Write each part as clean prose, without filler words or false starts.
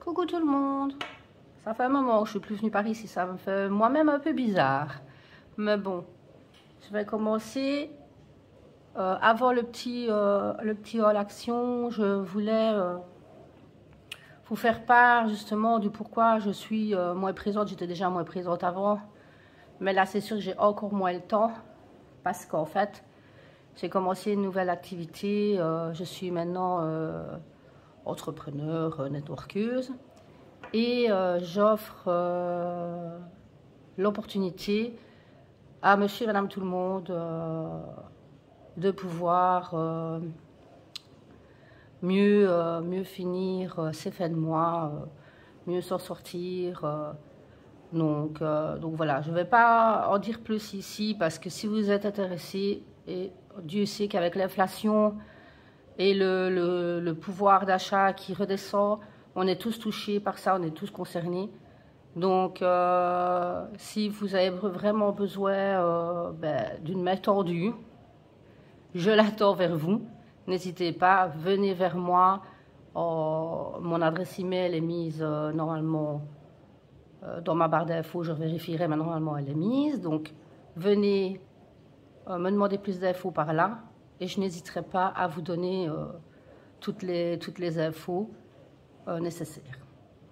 Coucou tout le monde. Ça fait un moment que je suis plus venue par ici, ça me fait moi-même un peu bizarre. Mais bon, je vais commencer. Avant le petit haul action, je voulais vous faire part justement du pourquoi je suis moins présente. J'étais déjà moins présente avant. Mais là, c'est sûr que j'ai encore moins le temps. Parce qu'en fait, j'ai commencé une nouvelle activité. Je suis maintenant entrepreneur, networkeuse. Et j'offre l'opportunité à monsieur et madame tout le monde de pouvoir mieux finir ses fins de mois, mieux s'en sortir. Donc voilà, je ne vais pas en dire plus ici parce que si vous êtes intéressé, et Dieu sait qu'avec l'inflation et le pouvoir d'achat qui redescend, on est tous touchés par ça, on est tous concernés. Donc, si vous avez vraiment besoin d'une main tordue, je l'attends vers vous. N'hésitez pas, venez vers moi. Mon adresse email est mise normalement dans ma barre d'infos. Je vérifierai, mais normalement elle est mise. Donc, venez me demander plus d'infos par là. Et je n'hésiterai pas à vous donner toutes les infos nécessaires.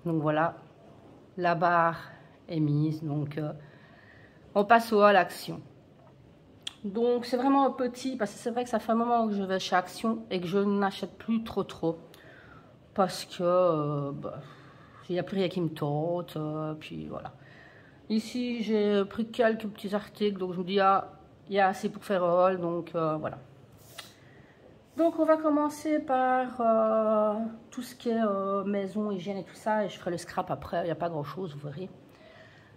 Donc voilà, la barre est mise, donc on passe à l'action. Donc c'est vraiment un petit, parce que c'est vrai que ça fait un moment que je vais chez Action et que je n'achète plus trop, parce que il n'y a plus rien qui me tente, puis voilà. Ici j'ai pris quelques petits articles, donc je me dis, ah, il y a assez pour faire un haul, donc voilà. Donc on va commencer par tout ce qui est maison, hygiène et tout ça, et je ferai le scrap après, il n'y a pas grand chose, vous verrez.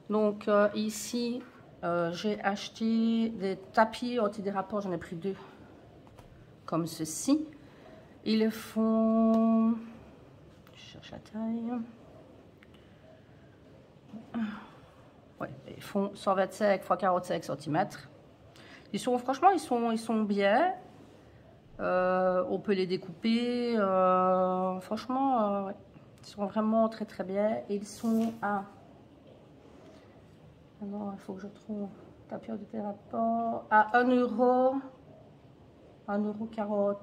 Donc ici, j'ai acheté des tapis antidérapants, j'en ai pris 2, comme ceci. Ils font, je cherche la taille, ouais, ils font 125 x 45 cm. Ils sont, franchement, ils sont bien. On peut les découper, franchement, ouais. Ils sont vraiment très bien. Et ils sont à, alors il faut que je trouve tapis antidérapant, à 1,49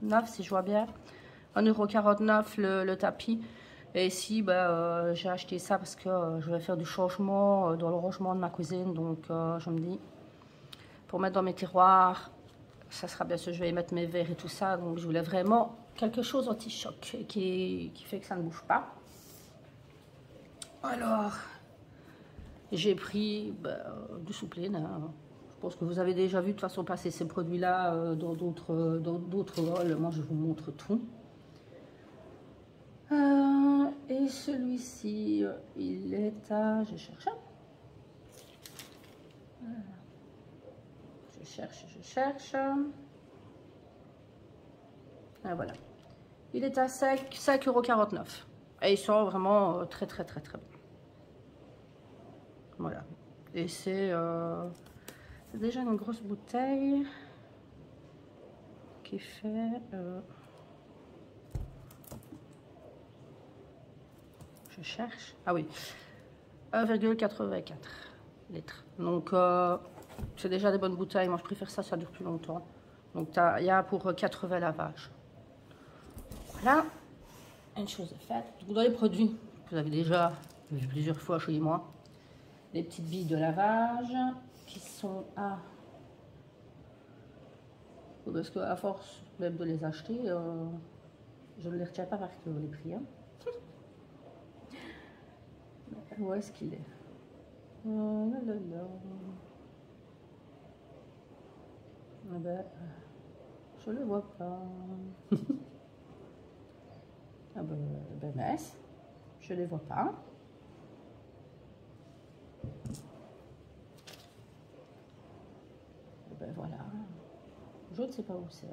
€ si je vois bien, 1,49 € le tapis. Et ici, j'ai acheté ça parce que je vais faire du changement dans le rangement de ma cuisine, donc je me dis, pour mettre dans mes tiroirs, ça sera bien sûr, je vais y mettre mes verres et tout ça, donc je voulais vraiment quelque chose anti-choc qui fait que ça ne bouge pas. Alors, j'ai pris du Soupline, hein. Je pense que vous avez déjà vu de toute façon passer ces produits-là dans d'autres hauls. Moi, je vous montre tout. Et celui-ci, il est à... Je cherche. Je cherche. Ah, voilà. Il est à 5,49 €. Et ils sont vraiment très bien. Voilà. Et c'est déjà une grosse bouteille qui fait... je cherche. Ah oui. 1,84 litres. Donc, c'est déjà des bonnes bouteilles. Moi, je préfère ça, ça dure plus longtemps. Donc, il y a pour 80 lavages. Voilà. Une chose est faite. Dans les produits, vous avez déjà vu plusieurs fois chez moi. Les petites billes de lavage qui sont à... Parce qu'à force même de les acheter, je ne les retiens pas par cœur les prix. Hein. Où est-ce qu'il est? Oh là là. Ah ben, je le vois pas. Ah ben mince, je les vois pas. Ben voilà, je ne sais pas où c'est.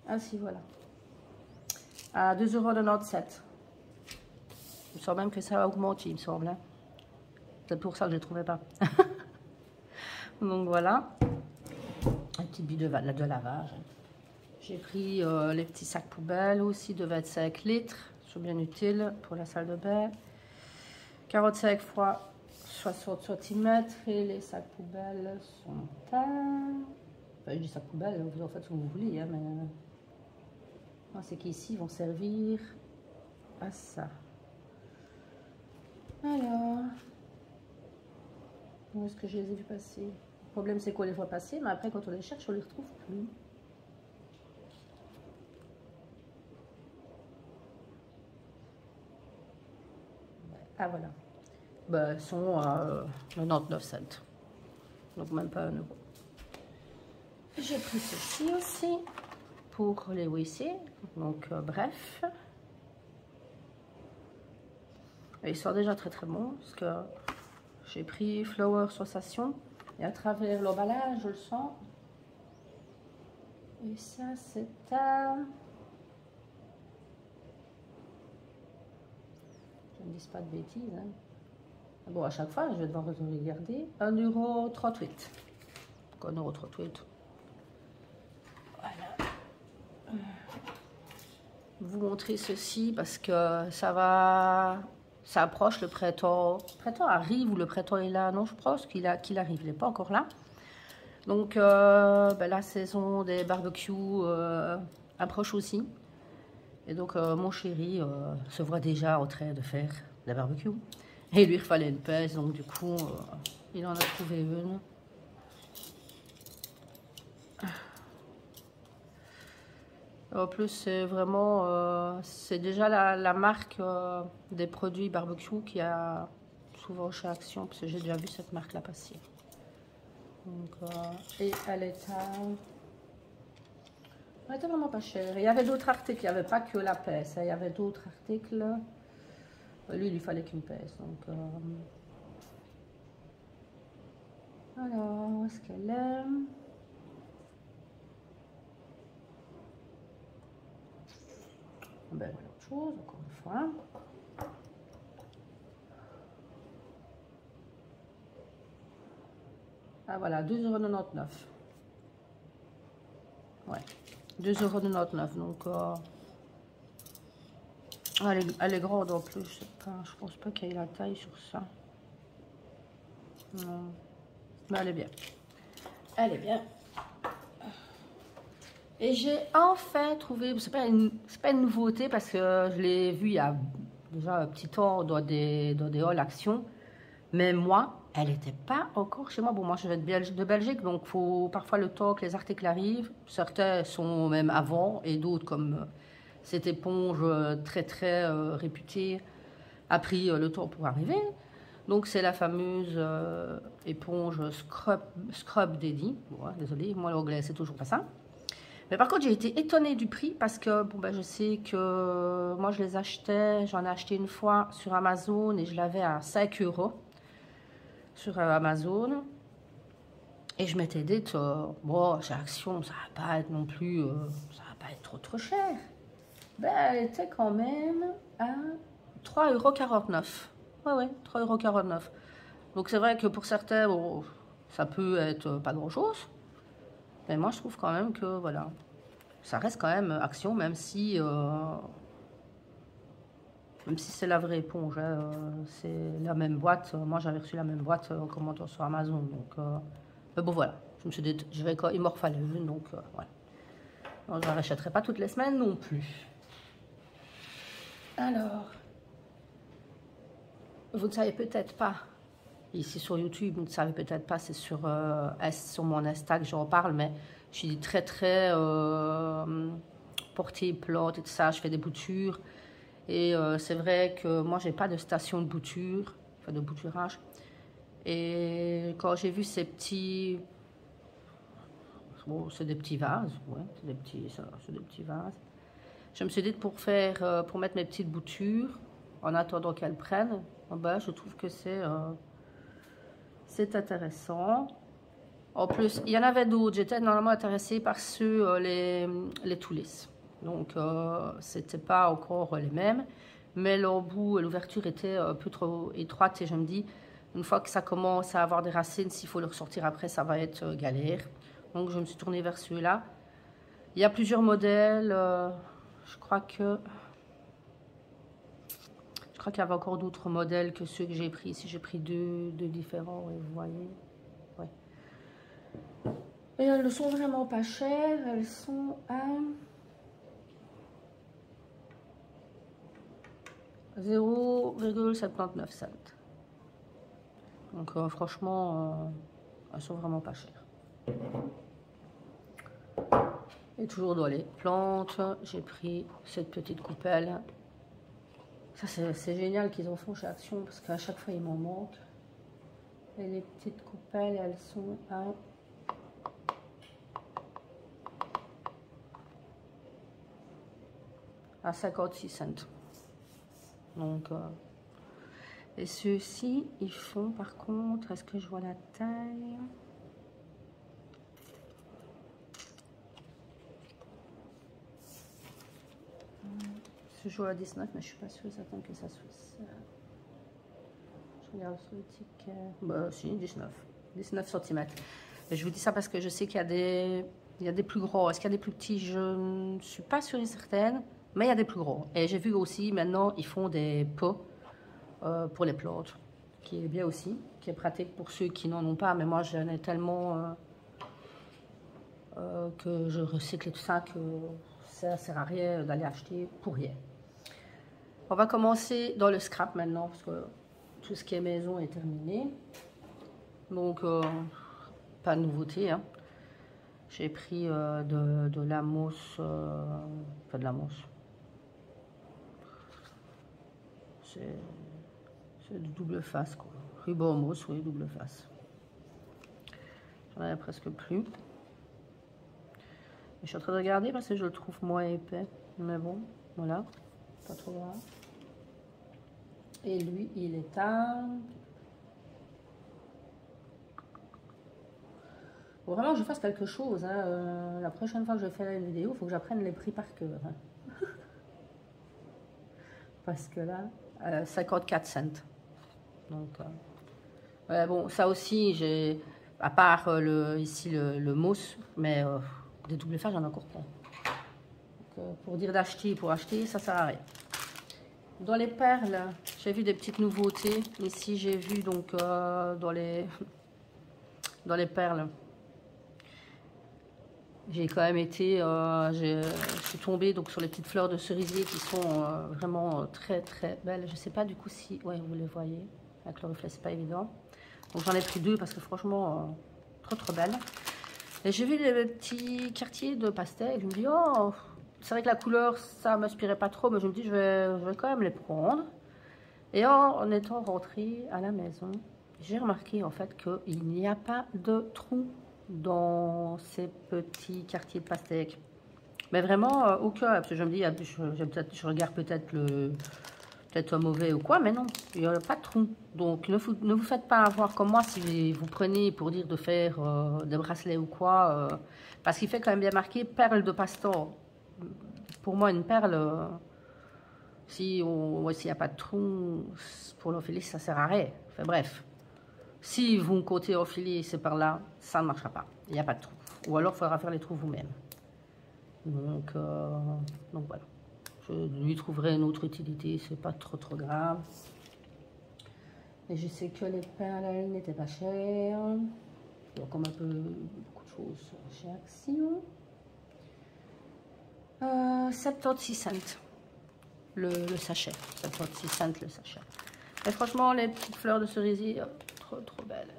Ah si, voilà. À 2,97 €. Il me semble même que ça a augmenté, il me semble. Hein. C'est pour ça que je ne trouvais pas. Donc voilà. Un petit billet de lavage. J'ai pris les petits sacs poubelles aussi de 25 litres. sont bien utiles pour la salle de bain. 45 x 60 cm et les sacs poubelles sont à... Enfin, je dis sacs poubelles, vous en faites ce que vous voulez, hein, mais... c'est qu'ici, ils vont servir à ça. Alors... Où est-ce que je les ai vus passer? Le problème, c'est qu'on les voit passer, mais après, quand on les cherche, on les retrouve plus. Ah, voilà. Ben, ils sont à 99 cents. Donc, même pas 1 euro. J'ai pris ceci aussi pour les WC. Donc, bref. Et ils sont déjà très très bons parce que j'ai pris Flower Sensation et à travers l'emballage, je le sens. Et ça, c'est à... Je ne dis pas de bêtises. Hein. Bon, à chaque fois, je vais devoir regarder. 1,38 €. 1,38 €. Voilà. Vous montrer ceci parce que ça va... Ça approche le printemps. Le printemps arrive ou le printemps est là? Non, je pense qu'il arrive. Il n'est pas encore là. Donc, la saison des barbecues approche aussi. Et donc, mon chéri se voit déjà en train de faire la barbecue. Et lui, il fallait une pèse. Donc, du coup, il en a trouvé une. En plus, c'est vraiment... c'est déjà la marque des produits barbecue qui a souvent chez Action. Parce que j'ai déjà vu cette marque-là passer. Donc, et elle était vraiment pas chère. Il y avait d'autres articles, il n'y avait pas que la pèse. Il y avait d'autres articles. Lui, il lui fallait qu'une pèse. Donc, alors, où est-ce qu'elle est? Ben voilà autre chose, encore une fois. Ah voilà, 2,99 €. Ouais, 2,99 €. Donc, elle est grande en plus. Je pense pas qu'il y ait la taille sur ça. Non. Mais elle est bien. Elle est bien. Et j'ai enfin trouvé, c'est pas une nouveauté parce que je l'ai vu il y a déjà un petit temps dans des halls Action. Mais moi, elle n'était pas encore chez moi. Bon, moi, je vais de Belgique, donc il faut parfois le temps que les articles arrivent. Certains sont même avant et d'autres, comme cette éponge très, très réputée, a pris le temps pour arriver. Donc, c'est la fameuse éponge Scrub Daddy. Bon, désolée, moi, l'anglais, c'est toujours pas ça. Mais par contre, j'ai été étonnée du prix parce que bon, je sais que moi, je les achetais, j'en ai acheté une fois sur Amazon et je l'avais à 5 € sur Amazon. Et je m'étais dit, bon, chez Action, ça va pas être non plus, ça va pas être trop cher. Ben, elle était quand même à 3,49 €. Ouais, 3,49 €. Donc c'est vrai que pour certains, bon, ça peut être pas grand-chose. Mais moi, je trouve quand même que, voilà, ça reste quand même Action, même si c'est la vraie éponge. Hein, c'est la même boîte. Moi, j'avais reçu la même boîte en commandant sur Amazon. Donc, mais bon, voilà. Je me suis dit, il m'en fallait une. Donc, voilà. Je ne la rachèterai pas toutes les semaines non plus. Alors, vous ne savez peut-être pas, ici sur YouTube, vous ne savez peut-être pas, c'est sur mon Insta que j'en parle, mais je suis très, très portée plante et tout ça. Je fais des boutures. Et c'est vrai que moi, j'ai pas de station de bouture, enfin de bouturage. Et quand j'ai vu ces petits... Bon, c'est des petits vases, ouais, c'est des petits vases. Je me suis dit pour mettre mes petites boutures, en attendant qu'elles prennent, ben, je trouve que c'est intéressant. En plus, il y en avait d'autres. J'étais normalement intéressée par ceux, les tout lisses. Donc, c'était pas encore les mêmes. Mais l'embout et l'ouverture étaient un peu trop étroites. Et je me dis, une fois que ça commence à avoir des racines, s'il faut le ressortir après, ça va être galère. Donc, je me suis tournée vers ceux-là. Il y a plusieurs modèles. Je crois que... crois qu'il y avait encore d'autres modèles que ceux que j'ai pris. Ici, j'ai pris deux différents, et vous voyez. Ouais. Et elles ne sont vraiment pas chères. Elles sont à 0,79 cents. Donc franchement, elles sont vraiment pas chères. Et toujours dans les plantes, j'ai pris cette petite coupelle. Ça c'est génial qu'ils en font chez Action parce qu'à chaque fois il m'en manque. Et les petites coupelles, elles sont à 56 cents. Donc, et ceux-ci, ils font par contre, est-ce que je vois la taille? Je joue à 19, mais je suis pas sûre certaine que ça soit ça. Je regarde sur le ticket. Bah si, 19 cm. Et je vous dis ça parce que je sais qu'il y a des plus gros. Est-ce qu'il y a des plus petits? Je ne suis pas sûre et certaine, mais il y a des plus gros. Et j'ai vu aussi maintenant, ils font des pots pour les plantes, qui est bien aussi, qui est pratique pour ceux qui n'en ont pas. Mais moi, j'en ai tellement que je recycle et tout ça que ça sert à rien d'aller acheter pour rien. On va commencer dans le scrap maintenant parce que tout ce qui est maison est terminé. Donc pas de nouveauté. Hein. J'ai pris de la mousse, pas de la mousse. C'est de double face quoi. Ruban mousse, oui, double face. J'en avais presque plus. Je suis en train de regarder parce que je le trouve moins épais. Mais bon, voilà, pas trop grave. Et lui, il est à... Faut vraiment que je fasse quelque chose. Hein. La prochaine fois que je vais faire une vidéo, il faut que j'apprenne les prix par cœur. Hein. Parce que là, 54 cents. Donc, bon, ça aussi, j'ai... À part ici le mousse, mais des double faces, j'en ai encore pas. Donc, pour dire d'acheter, pour acheter, ça sert à rien. Dans les perles, j'ai vu des petites nouveautés. Ici, j'ai vu donc dans les perles, j'ai quand même été, je suis tombée donc sur les petites fleurs de cerisier qui sont vraiment très très belles. Je sais pas du coup si, ouais, vous les voyez avec le reflet, c'est pas évident. Donc j'en ai pris deux parce que franchement trop belles. Et j'ai vu les petits quartiers de pastel. Je me dis oh. C'est vrai que la couleur, ça ne m'inspirait pas trop, mais je me dis, je vais quand même les prendre. Et en étant rentrée à la maison, j'ai remarqué en fait qu'il n'y a pas de trou dans ces petits quartiers de pastèque. Mais vraiment aucun, parce que je me dis, je regarde peut-être un mauvais ou quoi, mais non, il n'y a pas de trou. Donc ne vous faites pas avoir comme moi si vous prenez pour dire de faire des bracelets ou quoi, parce qu'il fait quand même bien marqué perles de pastor. Pour moi, une perle, s'il n'y a pas de trou, pour l'enfiler, ça sert à rien. Enfin, bref, si vous comptez enfiler ces perles-là, ça ne marchera pas. Il n'y a pas de trou. Ou alors, il faudra faire les trous vous-même. Donc voilà. Je lui trouverai une autre utilité, c'est pas trop grave. Et je sais que les perles, elles n'étaient pas chères. Donc, comme un peu beaucoup de choses chez Action. 76 cents le sachet. 76 cents le sachet. Et franchement, les petites fleurs de cerisier, trop belles.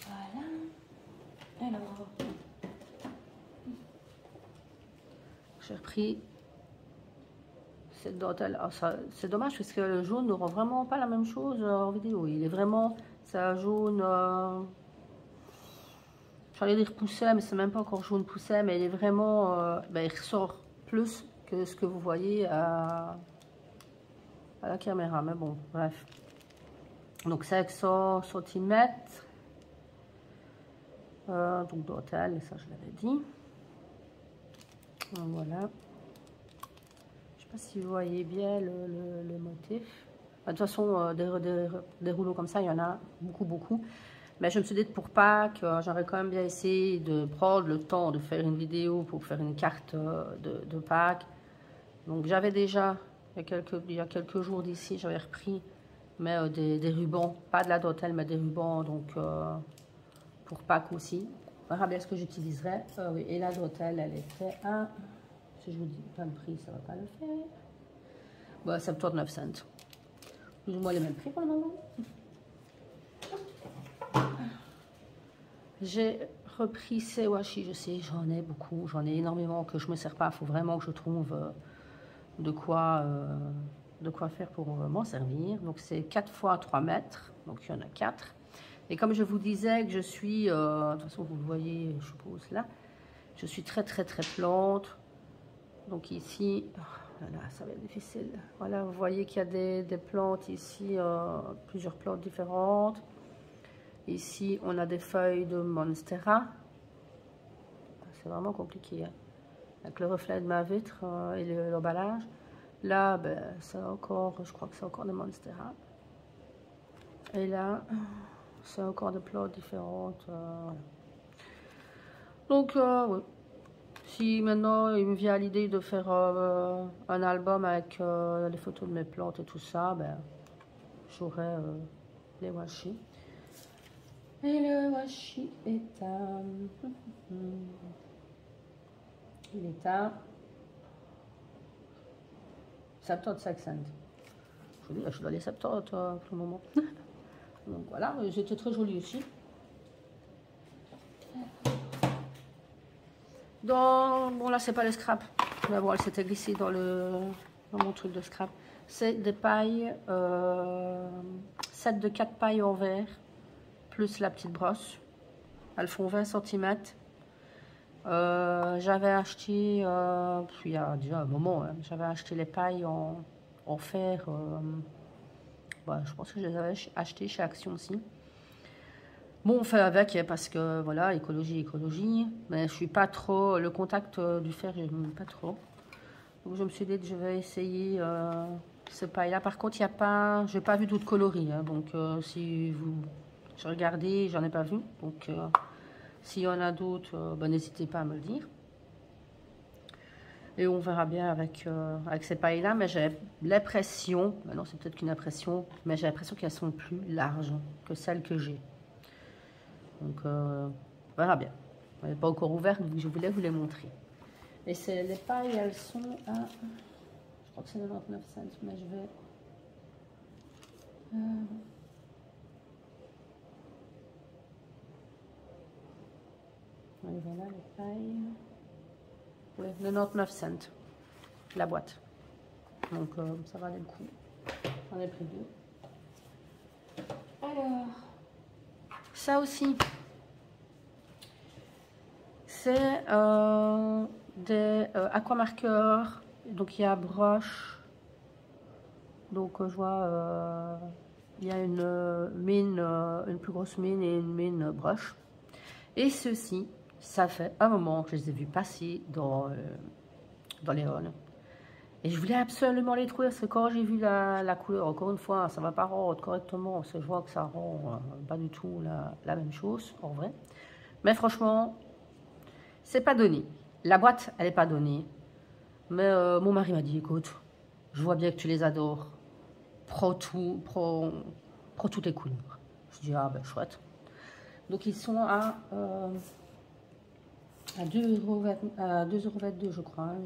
Voilà. Alors, j'ai repris cette dentelle. Oh, c'est dommage parce que le jaune ne rend vraiment pas la même chose en vidéo. Il est vraiment, c'est un jaune... J'allais dire pousset, mais c'est même pas encore jaune pousset, mais il est vraiment, il ressort plus que ce que vous voyez à la caméra. Mais bon, bref. Donc 500 cm. Donc dentelle, ça je l'avais dit. Donc, voilà. Je sais pas si vous voyez bien le motif. De toute façon, des rouleaux comme ça, il y en a beaucoup. Mais je me suis dit pour Pâques, j'aurais quand même bien essayé de prendre le temps de faire une vidéo pour faire une carte de Pâques. Donc j'avais déjà, il y a quelques jours d'ici, j'avais repris mais, des rubans, pas de la dentelle, mais des rubans, donc pour Pâques aussi. On verra bien ce que j'utiliserai. Oui, et la dentelle, elle était à, si je vous dis pas le prix, ça va pas le faire. Bon, 79 cents. Plus ou moins les mêmes prix pour le moment. J'ai repris ces washi, je sais, j'en ai beaucoup, j'en ai énormément que je me sers pas. Il faut vraiment que je trouve de quoi faire pour m'en servir. Donc c'est 4 fois 3 mètres, donc il y en a 4. Et comme je vous disais que je suis, de toute façon vous le voyez, je suppose là, je suis très plante. Donc ici, oh là, ça va être difficile. Voilà, vous voyez qu'il y a des plantes ici, plusieurs plantes différentes. Ici, on a des feuilles de Monstera. C'est vraiment compliqué, hein, avec le reflet de ma vitre et l'emballage. Là, ben, c'est encore, je crois que c'est encore des Monstera. Et là, c'est encore des plantes différentes. Voilà. Donc, oui. Si maintenant il me vient l'idée de faire un album avec les photos de mes plantes et tout ça, ben, j'aurai les washi. Et le washi est à... il est à 75 cents. Je vous dis, je suis dans les 70 pour le moment. Donc voilà, c'était très joli aussi. Bon là c'est pas le scrap, mais bon elle s'était glissée dans mon truc de scrap. C'est des pailles, set de 4 pailles en verre, plus la petite brosse. Elles font 20 cm. J'avais acheté, il y a déjà un moment, hein, j'avais acheté les pailles en fer. Bah, je pense que je les avais achetées chez Action aussi. Bon, on fait avec parce que voilà, écologie, mais je suis pas trop, le contact du fer, je n'aime pas trop. Donc je me suis dit que je vais essayer ce paille là. Par contre, il n'y a pas, j'ai pas vu d'autres coloris, hein, donc si vous regardez, j'en ai pas vu. Donc s'il y en a d'autres, ben, n'hésitez pas à me le dire. Et on verra bien avec ces pailles là, mais j'ai l'impression, non c'est peut-être qu'une impression, mais j'ai l'impression qu'elles sont plus larges que celles que j'ai. Donc, on verra bien. Elle n'est pas encore ouverte, donc je voulais vous les montrer. Et les pailles, elles sont à... Je crois que c'est 99 cents, mais je vais... voilà les pailles. Oui, 99 cents, la boîte. Donc, ça valait le coup. J'en ai pris 2. Alors, ça aussi... c'est des aquamarqueurs. Donc il y a broche. Donc je vois il y a une mine, une plus grosse mine et une mine broche. Et ceci, ça fait un moment que je les ai vus passer dans les halls. Et je voulais absolument les trouver parce que quand j'ai vu la couleur, encore une fois, ça ne va pas rendre correctement. Parce que je vois que ça rend pas du tout la même chose en vrai. Mais franchement, c'est pas donné. La boîte, elle n'est pas donnée. Mais mon mari m'a dit, écoute, je vois bien que tu les adores. Prends toutes les couleurs. Je dis, ah ben chouette. Donc ils sont à 2,22 €, je crois. Hein.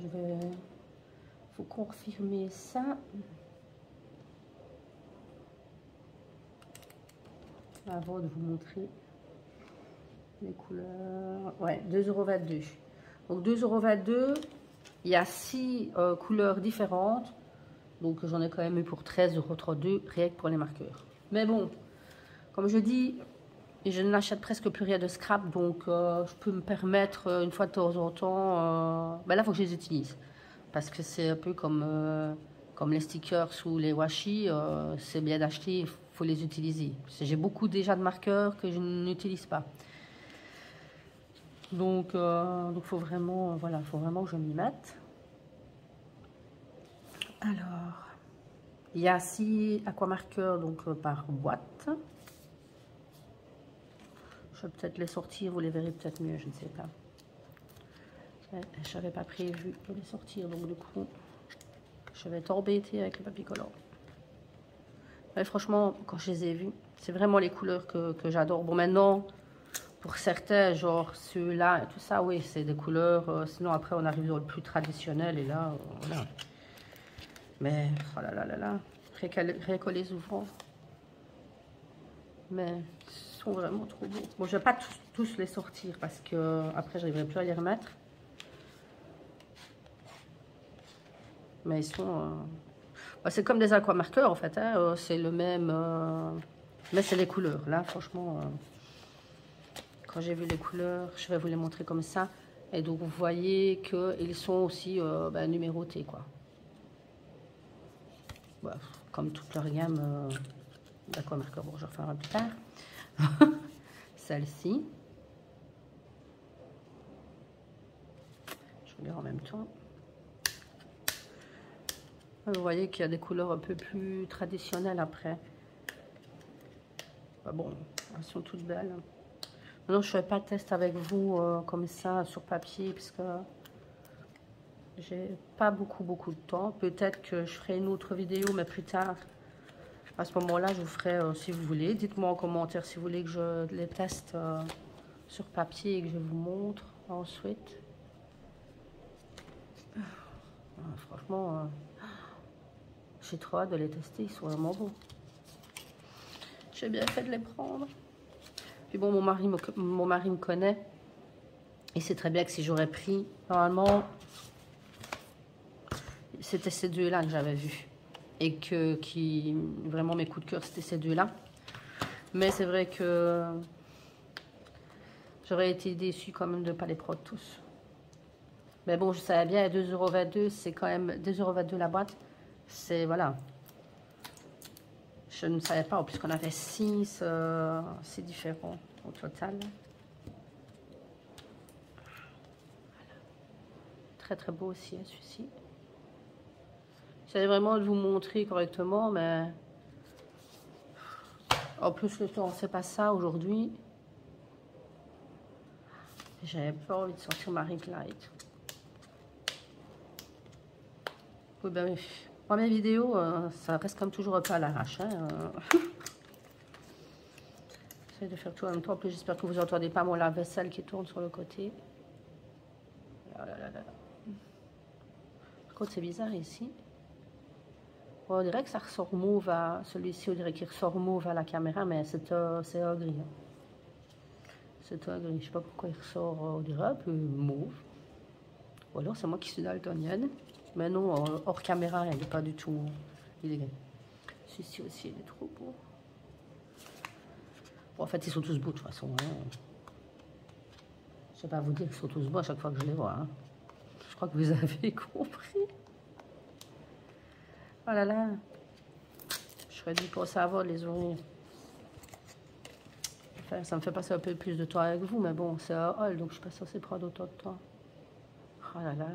Faut confirmer ça. Avant de vous montrer les couleurs. Ouais, 2,22 €. Donc 2,22 €. Il y a 6 couleurs différentes. Donc j'en ai quand même eu pour 13,32 € rien que pour les marqueurs. Mais bon, comme je dis, je n'achète presque plus rien de scrap. Donc je peux me permettre une fois de temps en temps. Ben là, il faut que je les utilise. Parce que c'est un peu comme les stickers ou les washi. C'est bien d'acheter, il faut les utiliser. J'ai beaucoup déjà de marqueurs que je n'utilise pas. Donc faut vraiment, voilà, faut vraiment que je m'y mette. Alors, il y a 6 aquamarqueurs donc par boîte. Je vais peut-être les sortir, vous les verrez peut-être mieux, je ne sais pas. Je n'avais pas prévu de les sortir, donc du coup, je vais t'embêter avec le papier collant. Mais franchement, quand je les ai vus, c'est vraiment les couleurs que j'adore. Bon, maintenant, pour certains, genre ceux-là et tout ça, oui, c'est des couleurs. Sinon, après, on arrive dans le plus traditionnel. Et là, voilà. Mais, oh là là là là, rien que les ouvrants. Mais, ils sont vraiment trop beaux. Bon, je vais pas tous les sortir parce que après, je n'arriverai plus à les remettre. Mais ils sont... bah, c'est comme des aquamarqueurs, en fait. Hein, c'est le même... mais c'est les couleurs. Là, franchement... quand j'ai vu les couleurs, je vais vous les montrer comme ça. Et donc, vous voyez qu'ils sont aussi bah, numérotés, quoi. Bah, comme toute leur gamme d'aquamarqueurs. Bon, je referai plus tard. Celle-ci. Je vous lire en même temps. Vous voyez qu'il y a des couleurs un peu plus traditionnelles après. Bah, bon, elles sont toutes belles. Non, je ne fais pas de test avec vous comme ça sur papier parce que j'ai pas beaucoup de temps. Peut-être que je ferai une autre vidéo, mais plus tard. À ce moment-là, je vous ferai si vous voulez. Dites-moi en commentaire si vous voulez que je les teste sur papier et que je vous montre ensuite. Franchement, j'ai trop hâte de les tester. Ils sont vraiment bons. J'ai bien fait de les prendre. Puis bon, mon mari me connaît. Il sait très bien que si j'aurais pris, normalement, c'était ces deux-là que j'avais vus. Et vraiment mes coups de cœur, c'était ces deux-là. Mais c'est vrai que j'aurais été déçue quand même de ne pas les prendre tous. Mais bon, je savais bien, à 2,22 €, c'est quand même 2,22 € la boîte. C'est, voilà. Je ne savais pas, en plus qu'on avait 6, c'est différent au total. Voilà. Très très beau aussi, celui-ci. J'essaie vraiment de vous montrer correctement, mais en plus le temps, c'est pas ça aujourd'hui. J'avais pas envie de sortir ma ring light. Oui, ben, moi, mes vidéos, ça reste comme toujours un peu à l'arrache. Hein. J'essaie de faire tout en même temps. En plus, j'espère que vous n'entendez pas mon lave-vaisselle qui tourne sur le côté. Oh là là là. Par contre, c'est bizarre ici. Bon, on dirait que ça ressort mauve à... Celui-ci, on dirait qu'il ressort mauve à la caméra, mais c'est un gris. Hein. C'est un gris. Je ne sais pas pourquoi il ressort, on dirait un peu mauve. Ou alors, c'est moi qui suis daltonienne. Mais non, hors caméra, il n'est pas du tout... Il est gris. Celui-ci aussi, il est trop beau. Bon, en fait, ils sont tous beaux de toute façon. Hein. Je ne sais pas vous dire qu'ils sont tous beaux à chaque fois que je les vois. Hein. Je crois que vous avez compris. Oh là là. Je serais dû penser avant de les ouvrir. Enfin, ça me fait passer un peu plus de temps avec vous, mais bon, c'est un haul, donc je ne suis pas censée prendre autant de temps. Oh là là.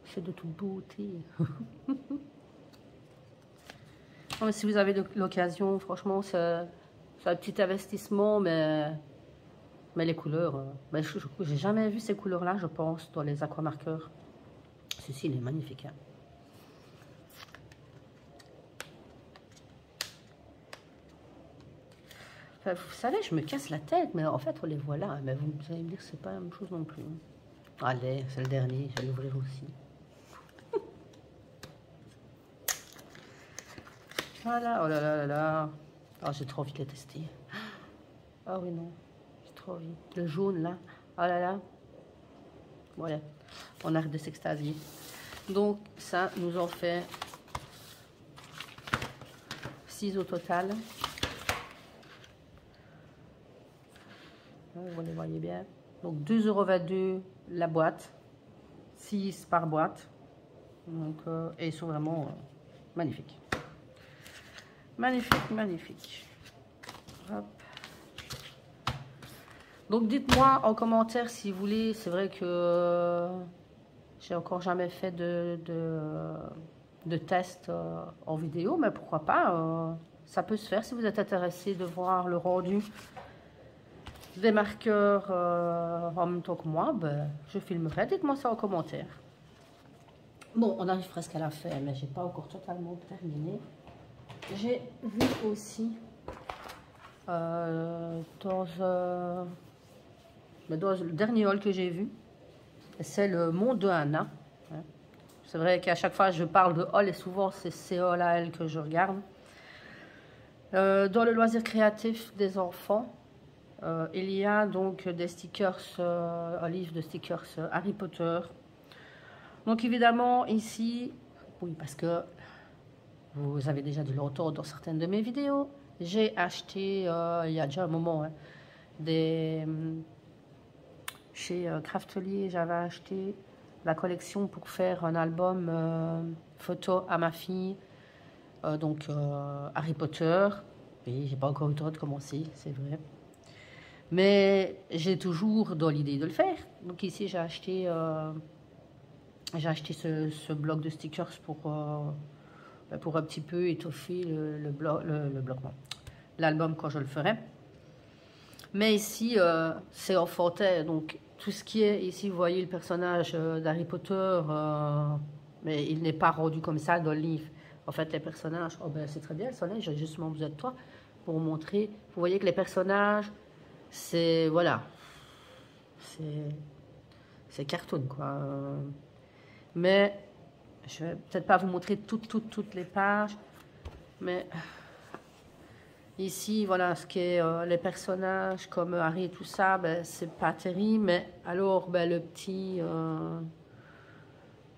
C'est de toute beauté. Non, si vous avez l'occasion, franchement, c'est un petit investissement, mais les couleurs... Ben, je n'ai jamais vu ces couleurs-là, je pense, dans les aquamarqueurs. Ceci, il est magnifique. Hein. Enfin, vous savez, je me casse la tête, mais en fait, on les voit là. Mais vous allez me dire que c'est pas la même chose non plus. Allez, c'est le dernier, je vais l'ouvrir aussi. Voilà, oh là là là là. Oh, j'ai trop envie de les tester. Ah oui, non, j'ai trop envie. Le jaune, là, oh là là. Voilà, on arrête de s'extasier. Donc, ça nous en fait 6 au total. Vous les voyez bien. Donc, 2,22 € la boîte. 6 par boîte. Donc, et ils sont vraiment magnifiques. Magnifique, magnifique. Hop. Donc dites-moi en commentaire si vous voulez. C'est vrai que j'ai encore jamais fait de test en vidéo, mais pourquoi pas, ça peut se faire si vous êtes intéressé de voir le rendu des marqueurs en même temps que moi. Ben, je filmerai. Dites-moi ça en commentaire. Bon, on arrive presque à la fin, mais j'ai pas encore totalement terminé. J'ai vu aussi dans le dernier haul que j'ai vu, c'est le Monde de Anna. C'est vrai qu'à chaque fois je parle de haul et souvent c'est ces hauls à elle que je regarde. Dans le loisir créatif des enfants, il y a donc des stickers, un livre de stickers Harry Potter. Donc évidemment ici, oui parce que vous avez déjà dû l'entendre dans certaines de mes vidéos, j'ai acheté il y a déjà un moment chez Craftelier, j'avais acheté la collection pour faire un album photo à ma fille, donc Harry Potter. Oui, j'ai pas encore eu le temps de commencer, c'est vrai. Mais j'ai toujours dans l'idée de le faire. Donc ici, j'ai acheté ce bloc de stickers pour un petit peu étoffer l'album quand je le ferai. Mais ici, c'est enfantin, donc tout ce qui est ici, vous voyez le personnage d'Harry Potter, mais il n'est pas rendu comme ça dans le livre. En fait, les personnages, oh ben c'est très bien le soleil, j'ai justement besoin de toi pour vous montrer. Vous voyez que les personnages, c'est, voilà, c'est cartoon, quoi. Mais je vais peut-être pas vous montrer toutes les pages, mais ici, voilà, ce qui est les personnages comme Harry et tout ça, ben, c'est pas terrible. Mais alors, ben, le petit,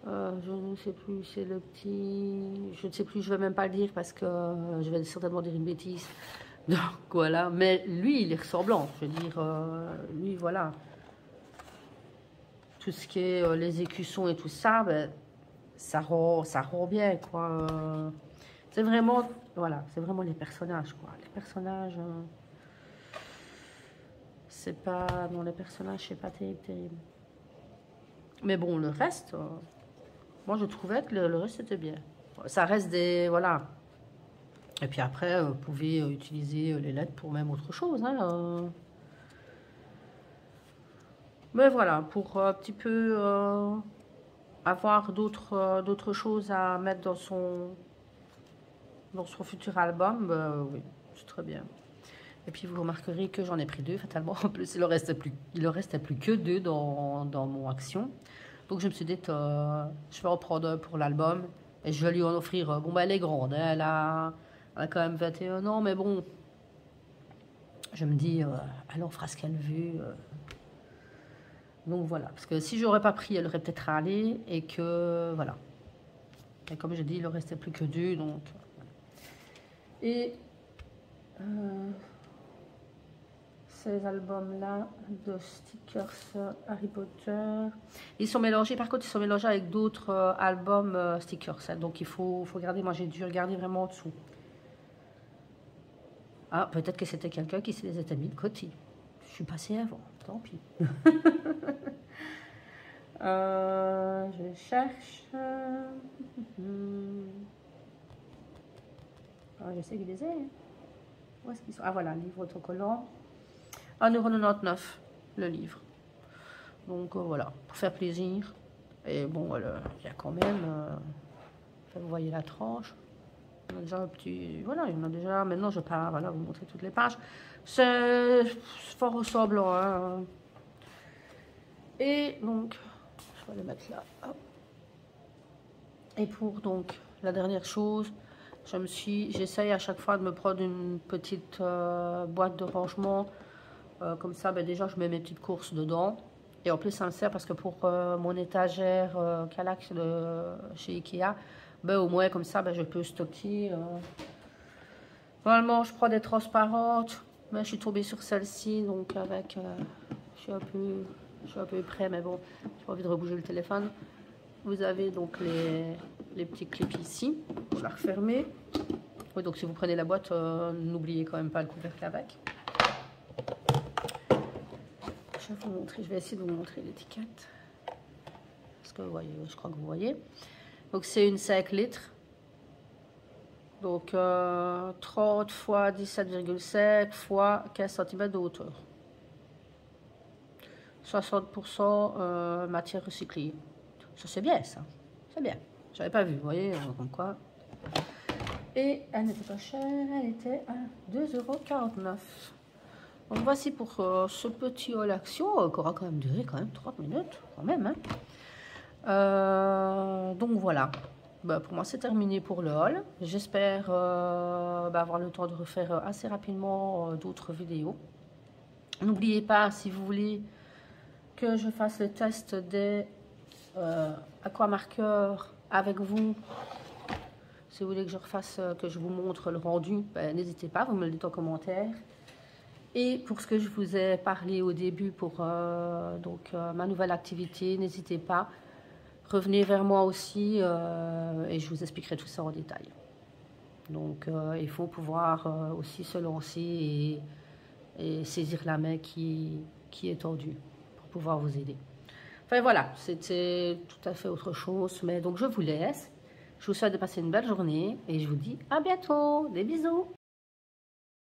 je ne sais plus, c'est le petit, je ne sais plus, je vais même pas le dire parce que je vais certainement dire une bêtise. Donc voilà, mais lui, il est ressemblant. Je veux dire, lui, voilà, tout ce qui est les écussons et tout ça, ben, ça rend bien, quoi. C'est vraiment, voilà, c'est vraiment les personnages, quoi. Les personnages, c'est pas, non, les personnages, c'est pas terrible. Mais bon, le reste, moi, je trouvais que le reste, c'était bien. Ça reste des, voilà. Et puis après, vous pouvez utiliser les lettres pour même autre chose, hein. Mais voilà, pour un petit peu avoir d'autres choses à mettre dans son futur album, oui, c'est très bien. Et puis vous remarquerez que j'en ai pris 2 fatalement. En plus, il en restait plus que 2 dans mon action. Donc je me suis dit, je vais en prendre un pour l'album et je vais lui en offrir. Bon, bah, elle est grande, hein, elle a quand même 21 ans, mais bon, je me dis, elle en fera ce qu'elle veut. Donc voilà, parce que si j'aurais pas pris, elle aurait peut-être râlé et que voilà. Et comme je dis, il ne restait plus que 2, donc. Et ces albums-là de stickers Harry Potter, ils sont mélangés, par contre, ils sont mélangés avec d'autres albums stickers. Hein, donc il faut regarder, moi j'ai dû regarder vraiment en dessous. Ah, peut-être que c'était quelqu'un qui se les était mis de côté. Je suis passée avant, tant pis. Je cherche. Ah, je sais qu'il les a. Où est-ce qu'ils sont? Ah voilà, livre autocollant. 1,99 € le livre. Donc voilà, pour faire plaisir. Et bon, il y a quand même. Vous voyez la tranche. On a déjà un petit. Voilà, il y en a déjà. Maintenant, je vais pas voilà, vous montrer toutes les pages. C'est fort ressemblant. Hein. Et donc, je vais le mettre là. Hop. Et pour donc la dernière chose, j'essaye à chaque fois de me prendre une petite boîte de rangement. Comme ça, ben, déjà, je mets mes petites courses dedans. Et en plus, ça me sert parce que pour mon étagère Kallax chez Ikea, ben, au moins, comme ça, ben, je peux stocker. Normalement, je prends des transparentes. Mais je suis tombée sur celle-ci, donc avec... je suis un peu près, mais bon, j'ai pas envie de rebouger le téléphone. Vous avez donc les petits clips ici, pour la refermer. Oui, donc si vous prenez la boîte, n'oubliez quand même pas le couvercle avec. Je vais vous montrer, je vais essayer de vous montrer l'étiquette. Parce que vous voyez, je crois que vous voyez. Donc c'est une 5 litres. Donc 30 fois 17,5 fois 15 cm de hauteur. 60% matière recyclée. Ça c'est bien ça. C'est bien. J'avais pas vu, vous voyez, comme quoi. Et elle n'était pas chère, elle était à 2,49 €. Donc voici pour ce petit haul action qui aura quand même duré 30 minutes, quand même. Hein. Donc voilà. Bah, pour moi, c'est terminé pour le haul. J'espère avoir le temps de refaire assez rapidement d'autres vidéos. N'oubliez pas, si vous voulez que je fasse le test des aquamarqueurs avec vous, si vous voulez que je refasse, que je vous montre le rendu, ben, n'hésitez pas, vous me le dites en commentaire. Et pour ce que je vous ai parlé au début pour ma nouvelle activité, n'hésitez pas, revenez vers moi aussi et je vous expliquerai tout ça en détail. Donc il faut pouvoir aussi se lancer et saisir la main qui est tendue pour pouvoir vous aider. Enfin voilà, c'était tout à fait autre chose, mais donc je vous laisse. Je vous souhaite de passer une belle journée et je vous dis à bientôt. Des bisous.